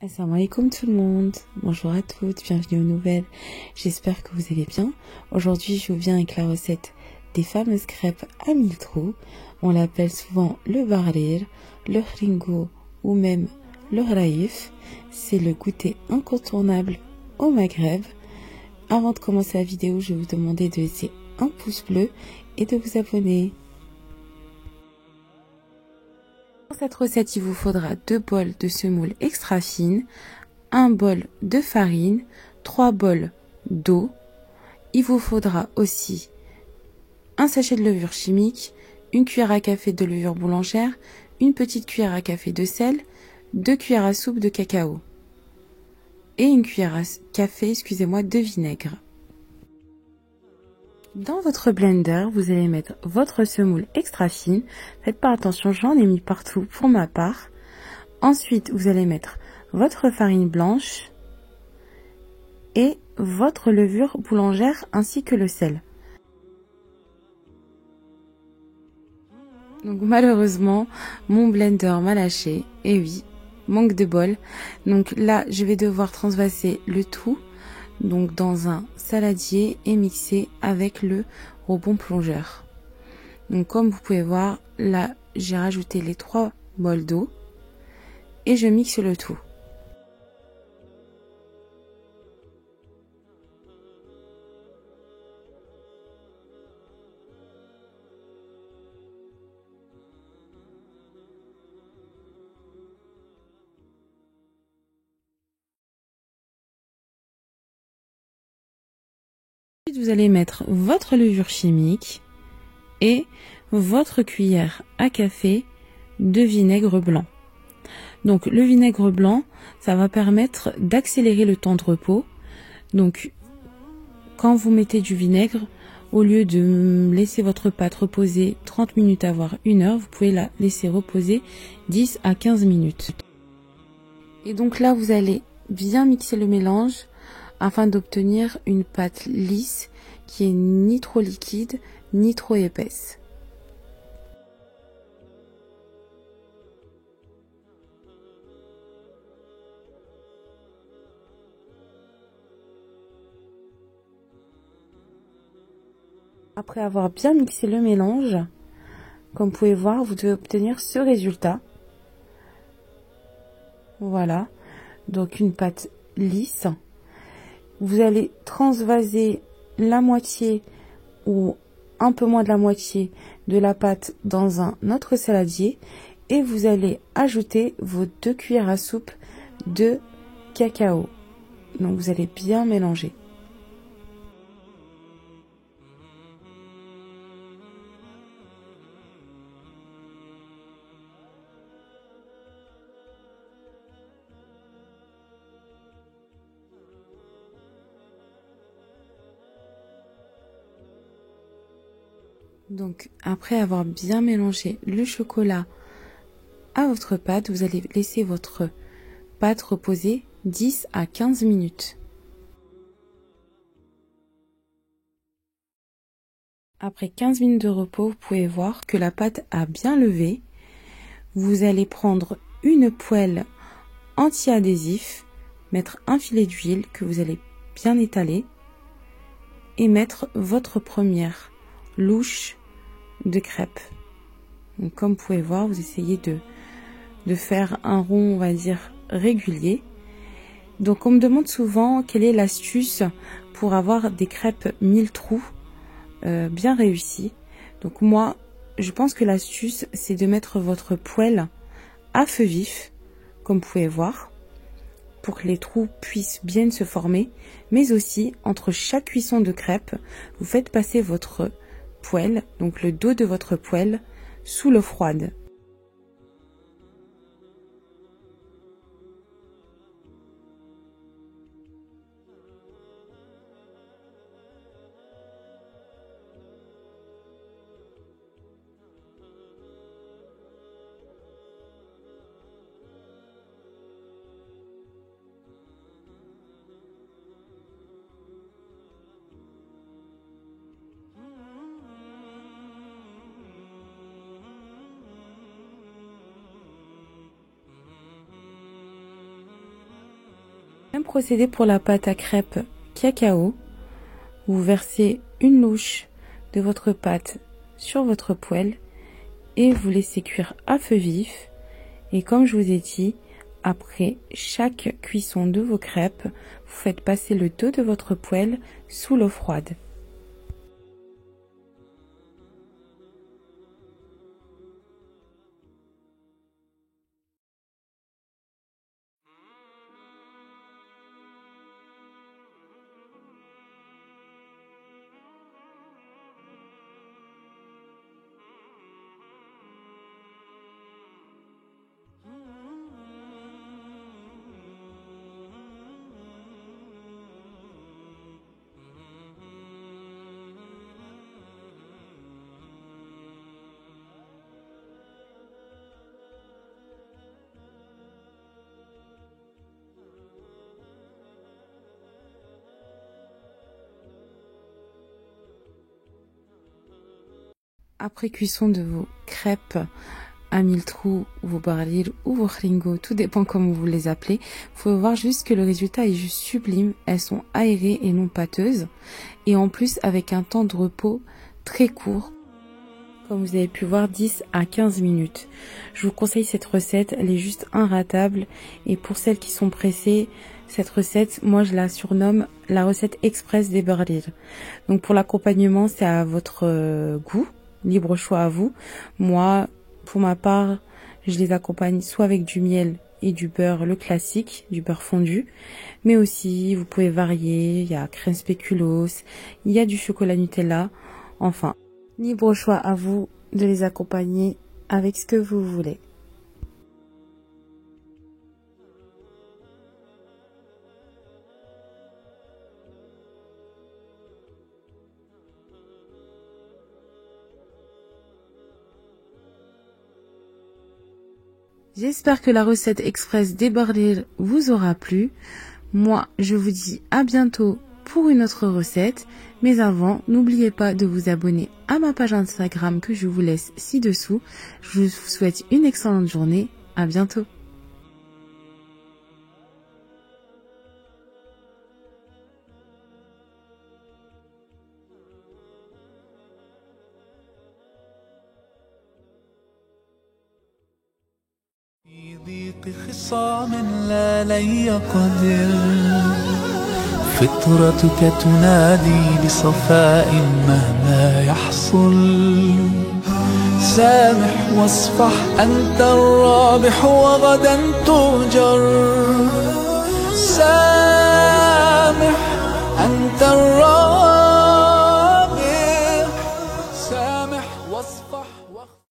Assalamu alaikum tout le monde, bonjour à toutes, bienvenue aux nouvelles, j'espère que vous allez bien. Aujourd'hui je vous viens avec la recette des fameuses crêpes à 1000 trous. On l'appelle souvent le barrir, le hringo ou même le raïf. C'est le goûter incontournable au Maghreb. Avant de commencer la vidéo, je vais vous demander de laisser un pouce bleu et de vous abonner. Pour cette recette, il vous faudra 2 bols de semoule extra fine, 1 bol de farine, 3 bols d'eau. Il vous faudra aussi un sachet de levure chimique, une cuillère à café de levure boulangère, une petite cuillère à café de sel, 2 cuillères à soupe de cacao et une cuillère à café, de vinaigre. Dans votre blender, vous allez mettre votre semoule extra fine. Faites pas attention, j'en ai mis partout pour ma part. Ensuite, vous allez mettre votre farine blanche et votre levure boulangère ainsi que le sel. Donc malheureusement, mon blender m'a lâché. Et oui, manque de bol. Donc là, je vais devoir transvaser le tout dans un saladier et mixer avec le rebond plongeur. Donc comme vous pouvez voir, là j'ai rajouté les 3 bols d'eau et je mixe le tout. Ensuite, vous allez mettre votre levure chimique et votre cuillère à café de vinaigre blanc. Donc le vinaigre blanc, ça va permettre d'accélérer le temps de repos. Donc quand vous mettez du vinaigre, au lieu de laisser votre pâte reposer 30 minutes à voire 1 heure, vous pouvez la laisser reposer 10 à 15 minutes. Et donc là, vous allez bien mixer le mélange afin d'obtenir une pâte lisse qui est ni trop liquide ni trop épaisse. Après avoir bien mixé le mélange, comme vous pouvez voir, vous devez obtenir ce résultat. Voilà, donc une pâte lisse. Vous allez transvaser la moitié ou un peu moins de la moitié de la pâte dans un autre saladier et vous allez ajouter vos 2 cuillères à soupe de cacao. Donc vous allez bien mélanger. Donc après avoir bien mélangé le chocolat à votre pâte, vous allez laisser votre pâte reposer 10 à 15 minutes. Après 15 minutes de repos, vous pouvez voir que la pâte a bien levé. Vous allez prendre une poêle anti-adhésif, mettre un filet d'huile que vous allez bien étaler et mettre votre première louche de crêpes. Donc, comme vous pouvez voir, vous essayez de faire un rond, on va dire, régulier. Donc on me demande souvent quelle est l'astuce pour avoir des crêpes 1000 trous bien réussies. Donc moi, je pense que l'astuce, c'est de mettre votre poêle à feu vif, comme vous pouvez voir, pour que les trous puissent bien se former, mais aussi entre chaque cuisson de crêpes, vous faites passer votre poêle, donc le dos de votre poêle, sous l'eau froide. Même procédé pour la pâte à crêpes cacao. Vous versez une louche de votre pâte sur votre poêle et vous laissez cuire à feu vif. Et comme je vous ai dit, après chaque cuisson de vos crêpes, vous faites passer le dos de votre poêle sous l'eau froide. Après cuisson de vos crêpes à 1000 trous, vos baril ou vos kringo, tout dépend comment vous les appelez, vous pouvez voir juste que le résultat est juste sublime. Elles sont aérées et non pâteuses. Et en plus avec un temps de repos très court. Comme vous avez pu voir, 10 à 15 minutes. Je vous conseille cette recette, elle est juste inratable. Et pour celles qui sont pressées, cette recette, moi je la surnomme la recette express des baril. Donc pour l'accompagnement, c'est à votre goût. Libre choix à vous. Moi, pour ma part, je les accompagne soit avec du miel et du beurre, le classique, du beurre fondu. Mais aussi, vous pouvez varier. Il y a crème spéculoos, il y a du chocolat Nutella. Enfin, libre choix à vous de les accompagner avec ce que vous voulez. J'espère que la recette express des baril vous aura plu. Moi, je vous dis à bientôt pour une autre recette. Mais avant, n'oubliez pas de vous abonner à ma page Instagram que je vous laisse ci-dessous. Je vous souhaite une excellente journée. À bientôt. في ضيق خصام لا لن يقدر فطرتك تنادي بصفاء مهما يحصل سامح واصفح أنت الرابح وغدا تؤجر سامح أنت الرابح